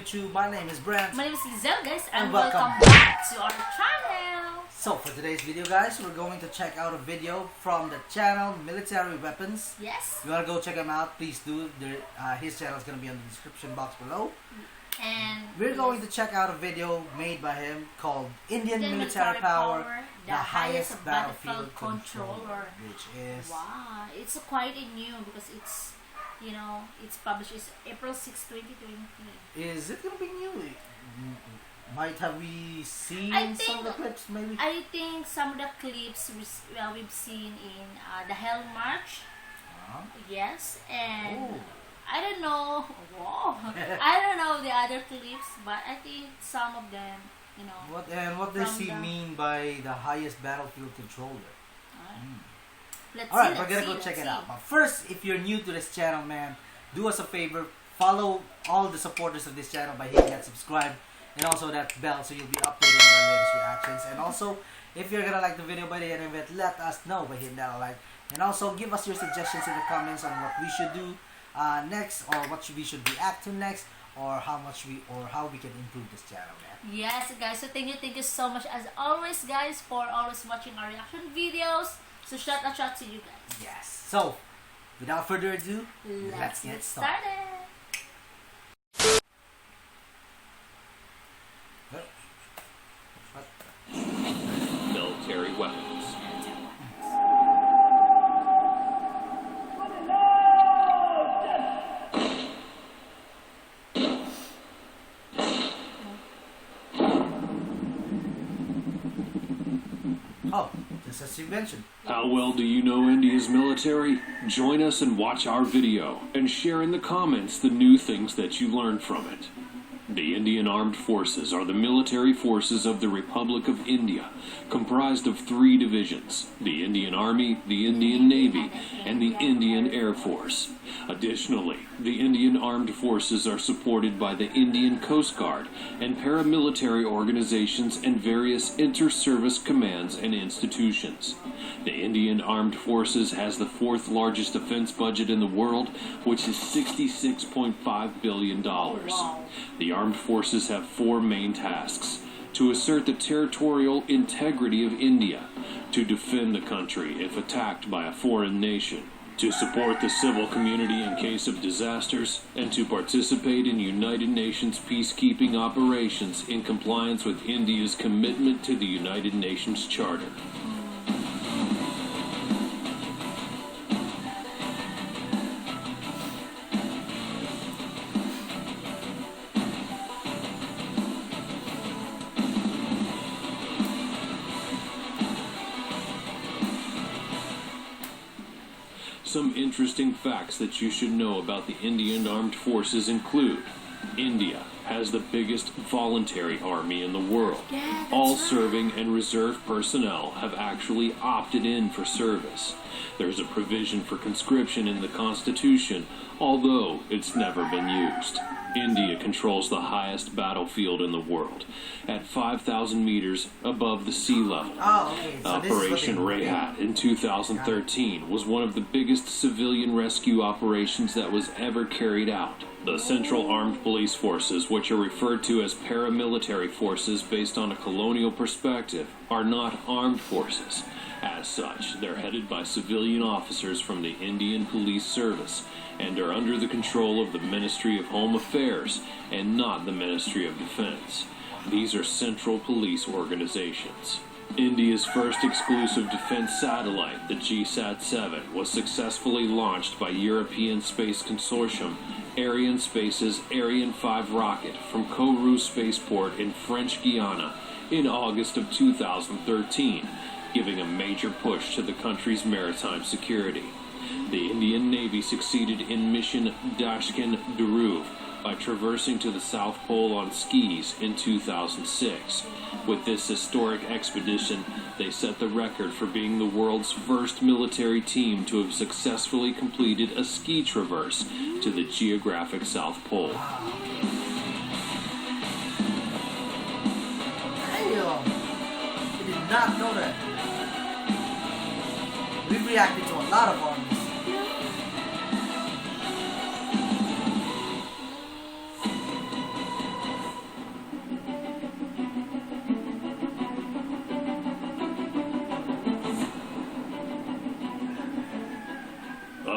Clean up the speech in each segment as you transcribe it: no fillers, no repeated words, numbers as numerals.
YouTube. My name is Brent. My name is Giselle, guys, and welcome back to our channel. So for today's video, guys, we're going to check out a video from the channel Military Weapons. Yes. If you want to go check him out, please do. His channel is going to be in the description box below. And we're going to check out a video made by him called Indian Military Power, the highest battlefield controller. Which is... Wow, it's quite new because it's, you know, it's published is April 6, 2020. Is it going to be new? Might have we seen some of the clips maybe? I think some of the clips we've seen in the Hell March. Yes, and I don't know. Whoa, I don't know the other clips, but I think some of them, you know. What does he mean by the highest battlefield controller? Alright, we're gonna go check it out. But first, if you're new to this channel, man, do us a favor. Follow all the supporters of this channel by hitting that subscribe and also that bell so you'll be updated with our latest reactions. And also, if you're gonna like the video by the end of it, let us know by hitting that like. And also, give us your suggestions in the comments on what we should do next, or what we should react to next, or how we can improve this channel, man. Yes, guys. So thank you so much as always, guys, for always watching our reaction videos. So shout out to you guys. Yes. So without further ado, let's get started. Military weapons. Oh, just as you mentioned. How well do you know India's military? Join us and watch our video and share in the comments the new things that you learned from it. The Indian Armed Forces are the military forces of the Republic of India, comprised of 3 divisions: the Indian Army, the Indian Navy, and the Indian Air Force. Additionally, the Indian Armed Forces are supported by the Indian Coast Guard and paramilitary organizations and various inter-service commands and institutions. The Indian Armed Forces has the 4th largest defense budget in the world, which is $66.5 billion. The Armed Forces have 4 main tasks: to assert the territorial integrity of India, to defend the country if attacked by a foreign nation, to support the civil community in case of disasters, and to participate in United Nations peacekeeping operations in compliance with India's commitment to the United Nations Charter. Some interesting facts that you should know about the Indian Armed Forces include: India has the biggest voluntary army in the world. All serving and reserve personnel have actually opted in for service. There's a provision for conscription in the Constitution, although it's never been used. India controls the highest battlefield in the world, at 5,000 meters above the sea level. So Operation Rehat in 2013 was one of the biggest civilian rescue operations that was ever carried out. The Central Armed Police Forces, which are referred to as paramilitary forces based on a colonial perspective, are not armed forces. As such, they're headed by civilian officers from the Indian Police Service and are under the control of the Ministry of Home Affairs and not the Ministry of Defense. These are central police organizations. India's first exclusive defense satellite, the GSAT-7, was successfully launched by European Space Consortium Arianespace's Ariane 5 rocket from Kourou Spaceport in French Guiana in August of 2013, giving a major push to the country's maritime security. The Indian Navy succeeded in Mission Dashkin-Dhruv by traversing to the South Pole on skis in 2006. With this historic expedition, they set the record for being the world's first military team to have successfully completed a ski traverse to the geographic South Pole. Damn! I did not know that. We reacted to a lot of armies.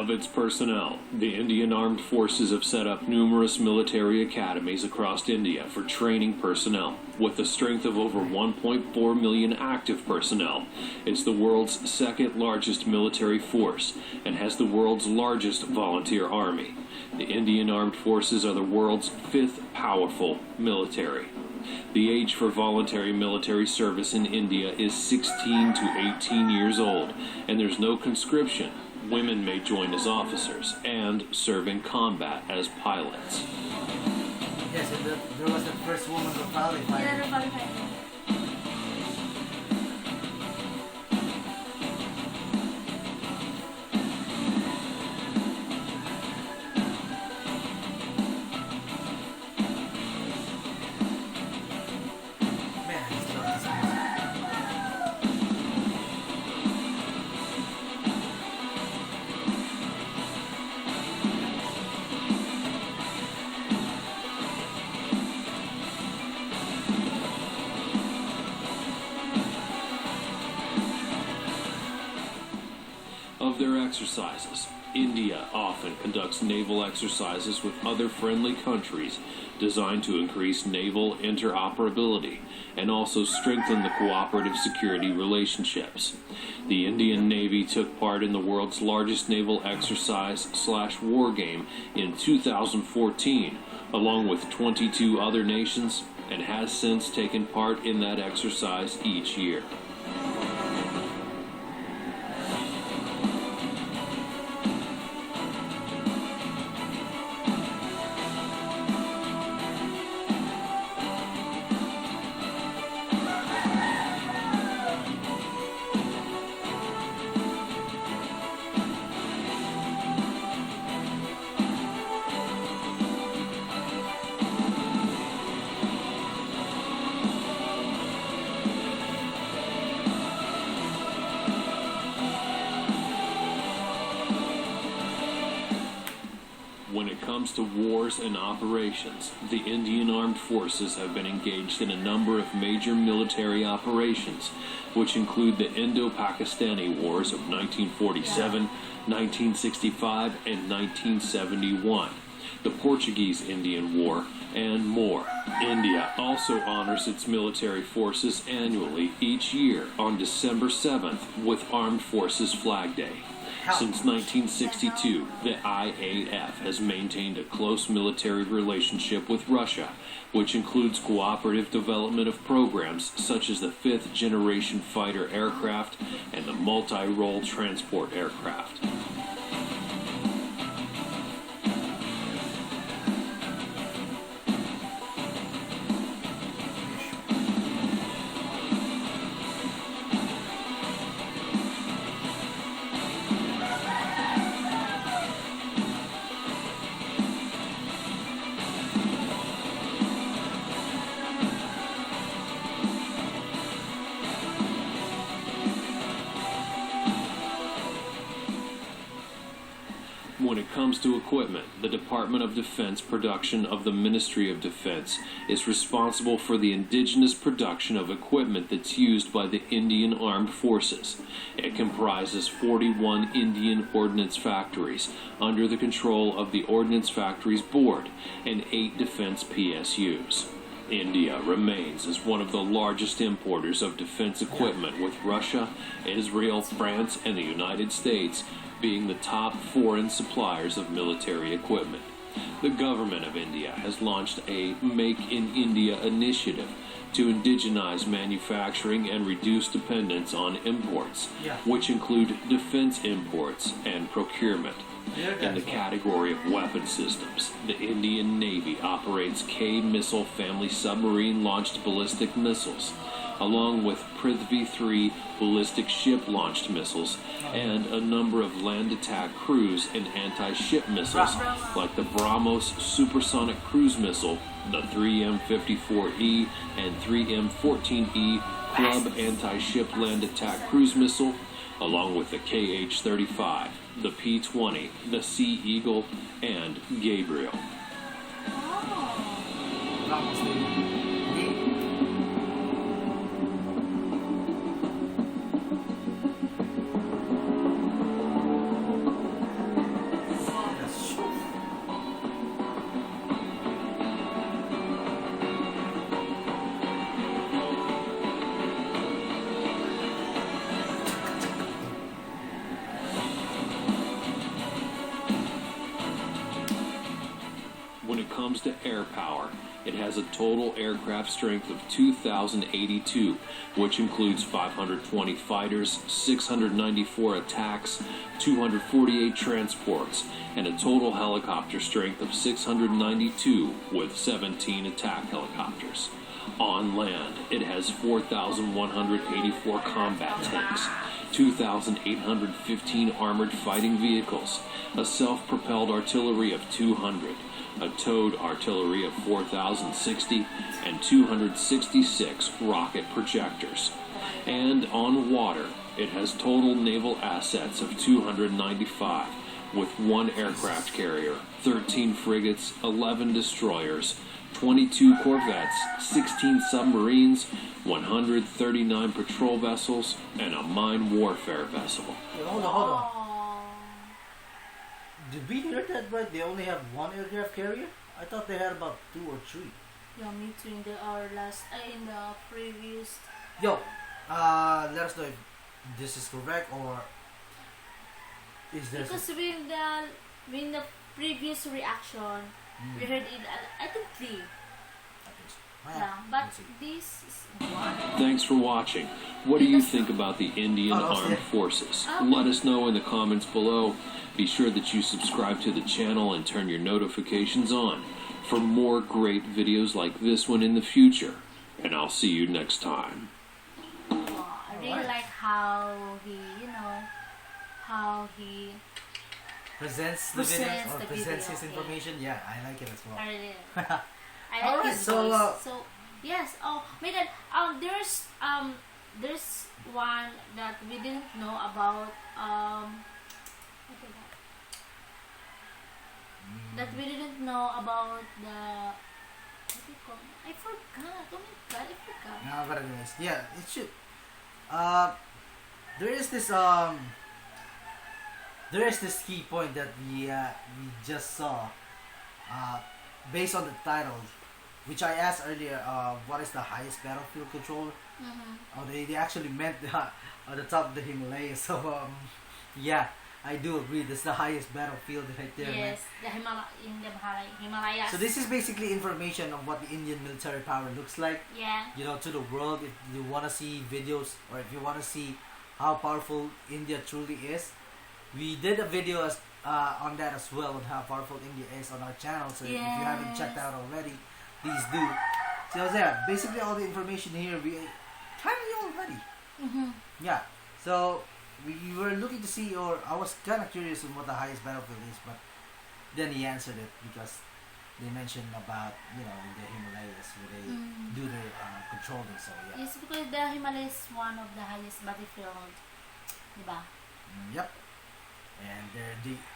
of its personnel, the Indian Armed Forces have set up numerous military academies across India for training personnel. With the strength of over 1.4 million active personnel, it's the world's second largest military force and has the world's largest volunteer army. The Indian Armed Forces are the world's fifth powerful military. The age for voluntary military service in India is 16 to 18 years old, and there's no conscription. Women may join as officers and serve in combat as pilots. Yes, and there was the first woman to pilot. Yeah, the fighter. Man, I just love this music. Of their exercises, India often conducts naval exercises with other friendly countries designed to increase naval interoperability and also strengthen the cooperative security relationships. The Indian Navy took part in the world's largest naval exercise/war game in 2014, along with 22 other nations, and has since taken part in that exercise each year. When it comes to wars and operations, the Indian Armed Forces have been engaged in a number of major military operations, which include the Indo-Pakistani Wars of 1947, 1965, and 1971, the Portuguese-Indian War, and more. India also honors its military forces annually each year on December 7th with Armed Forces Flag Day. Since 1962, the IAF has maintained a close military relationship with Russia, which includes cooperative development of programs such as the fifth-generation fighter aircraft and the multi-role transport aircraft. When it comes to equipment, the Department of Defense production of the Ministry of Defense is responsible for the indigenous production of equipment that's used by the Indian Armed Forces. It comprises 41 Indian ordnance factories under the control of the Ordnance Factories Board and 8 defense PSUs. India remains as one of the largest importers of defense equipment, with Russia, Israel, France, and the United States being the top foreign suppliers of military equipment. The government of India has launched a Make in India initiative to indigenize manufacturing and reduce dependence on imports, which include defense imports and procurement. In the category of weapon systems, the Indian Navy operates K-missile family submarine-launched ballistic missiles, along with Prithvi-3 ballistic ship-launched missiles, and a number of land attack cruise and anti-ship missiles, like the BrahMos supersonic cruise missile, the 3M54E and 3M14E Club anti-ship land attack cruise missile, along with the KH-35, the P-20, the Sea Eagle, and Gabriel. comes to air power, it has a total aircraft strength of 2,082, which includes 520 fighters, 694 attacks, 248 transports, and a total helicopter strength of 692 with 17 attack helicopters. On land, it has 4,184 combat tanks, 2,815 armored fighting vehicles, a self-propelled artillery of 200, a towed artillery of 4,060, and 266 rocket projectors. And on water, it has total naval assets of 295, with 1 aircraft carrier, 13 frigates, 11 destroyers, 22 corvettes, 16 submarines, 139 patrol vessels, and a mine warfare vessel. Hey, hold on. Did we hear that right? They only have 1 aircraft carrier? I thought they had about 2 or 3. Yeah, me too. In the previous. Yo, let us know if this is correct or is there. Because when the previous reaction, we heard it. I think 3. Yeah, but this is 1. Thanks for watching. What do you think about the Indian Armed Forces? Let us know in the comments below. Be sure that you subscribe to the channel and turn your notifications on for more great videos like this one in the future. And I'll see you next time. Oh, I really like how he presents the videos or presents his information. Yeah, I like it as well. I really I like Alright, his so, voice. So yes. Oh, Megan. There's one that we didn't know about. That we didn't know about the. What do you call it? I forgot. Oh my god, I forgot. No, but anyways, yeah, it should. There is this key point that we just saw. Based on the title, which I asked earlier, what is the highest battlefield controller? Oh, they actually meant on the top of the Himalayas. So yeah, I do agree. That's the highest battlefield right there. Yes, man. the Himalayas. So this is basically information of what the Indian military power looks like. Yeah. You know, to the world. If you want to see videos or if you want to see how powerful India truly is, we did a video on that as well, on how powerful India is on our channel. So if you haven't checked out already, please do. So yeah, basically all the information here we kind of knew already. Yeah. So we were looking to see, or I was kind of curious on what the highest battlefield is, but then he answered it because they mentioned about the Himalayas where they do their controlling. So yeah. Yes, because the Himalayas is one of the highest battlefield, diba? Yep.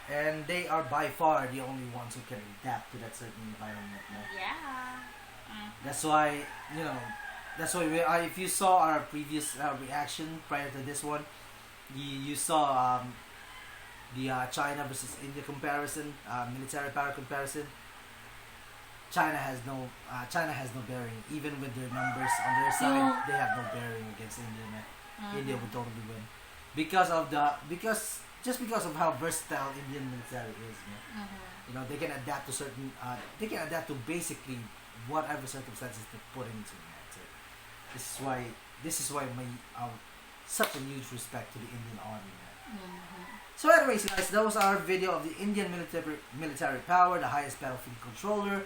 And they are by far the only ones who can adapt to that certain environment. No? Yeah. That's why we, if you saw our previous reaction prior to this one, you saw the China versus India comparison, military power comparison. China has no bearing. Even with their numbers on their side, they have no bearing against India. Man. India would totally win because of how versatile Indian military is. Man. You know, they can adapt to certain. They can adapt to basically whatever circumstances they put into. Man. So this is why my such a huge respect to the Indian army. Man. So anyways, guys, that was our video of the Indian military power, the highest battlefield controller.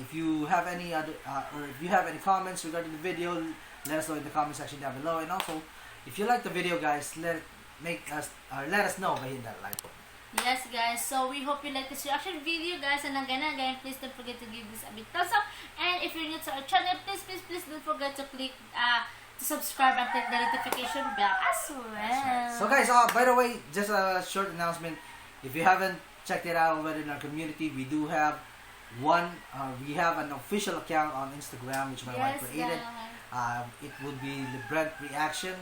If you have any other or if you have any comments regarding the video, let us know in the comment section down below. And also, if you like the video, guys, let us know by hitting that like button. Yes, guys. So we hope you like this reaction video, guys. And again, please don't forget to give this a big thumbs up. And if you're new to our channel, please don't forget to click to subscribe and click the notification bell as well. Right. So guys, by the way, just a short announcement. If you haven't checked it out already in our community, we do have we have an official account on Instagram which my wife created. It would be the Brent Reaction.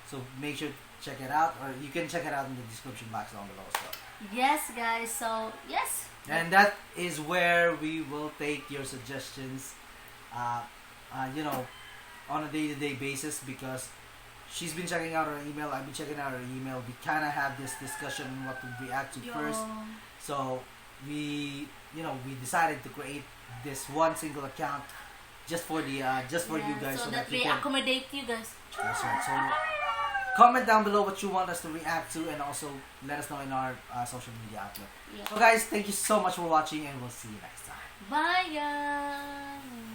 So make sure to check it out, or you can check it out in the description box down below. So. Yes, guys. So yes. And that is where we will take your suggestions. On a day-to-day basis, because she's been checking out her email, I've been checking out her email. We kind of have this discussion on what to react to first. So we decided to create this one single account just for the you guys, so that we we can accommodate you guys. that's right. So comment down below what you want us to react to, and also let us know in our social media outlet. Yeah. So guys, thank you so much for watching, and we'll see you next time. Bye guys.